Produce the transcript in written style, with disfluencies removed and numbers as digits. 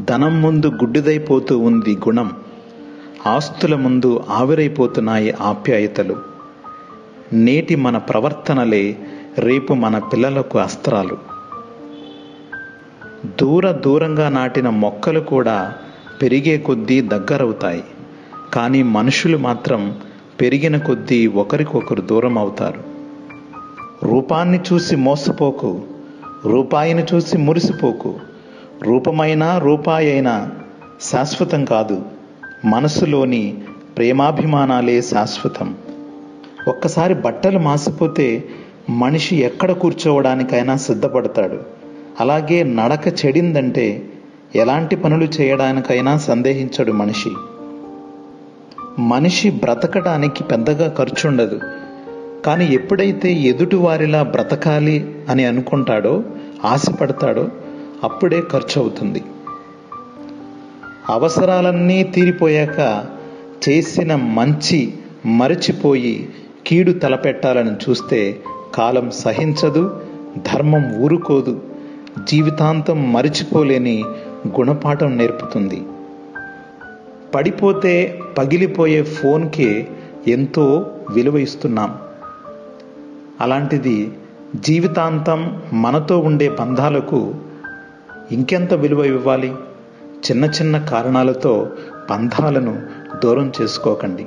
ధనం ముందు గుడ్డిదైపోతూ ఉంది గుణం, ఆస్తుల ముందు ఆవిరైపోతున్నాయి ఆప్యాయతలు. నేటి మన ప్రవర్తనలే రేపు మన పిల్లలకు అస్త్రాలు. దూరంగా నాటిన మొక్కలు కూడా పెరిగే కొద్దీ దగ్గరవుతాయి, కానీ మనుషులు మాత్రం పెరిగిన కొద్దీ ఒకరికొకరు దూరం అవుతారు. రూపాన్ని చూసి మోసపోకు, రూపాయిని చూసి మురిసిపోకు. రూపమైనా రూపాయి అయినా శాశ్వతం కాదు, మనసులోని ప్రేమాభిమానాలే శాశ్వతం. ఒక్కసారి బట్టలు మాసిపోతే మనిషి ఎక్కడ కూర్చోవడానికైనా సిద్ధపడతాడు. అలాగే నడక చెడిందంటే ఎలాంటి పనులు చేయడానికైనా సందేహించడు మనిషి. మనిషి బ్రతకడానికి పెద్దగా ఖర్చుండదు, కానీ ఎప్పుడైతే ఎదుటివారిలా బ్రతకాలి అని అనుకుంటాడో, ఆశపడతాడో, అప్పుడే ఖర్చు అవుతుంది. అవసరాలన్నీ తీరిపోయాక చేసిన మంచి మరచిపోయి కీడు తలపెట్టాలని చూస్తే కాలం సహించదు, ధర్మం ఊరుకోదు, జీవితాంతం మరిచిపోలేని గుణపాఠం నేర్పుతుంది. పడిపోతే పగిలిపోయే ఫోన్కే ఎంతో విలువ ఇస్తున్నాం. అలాంటిది జీవితాంతం మనతో ఉండే బంధాలకు ఇంకెంత విలువ ఇవ్వాలి? చిన్న చిన్న కారణాలతో బంధాలను దూరం చేసుకోకండి.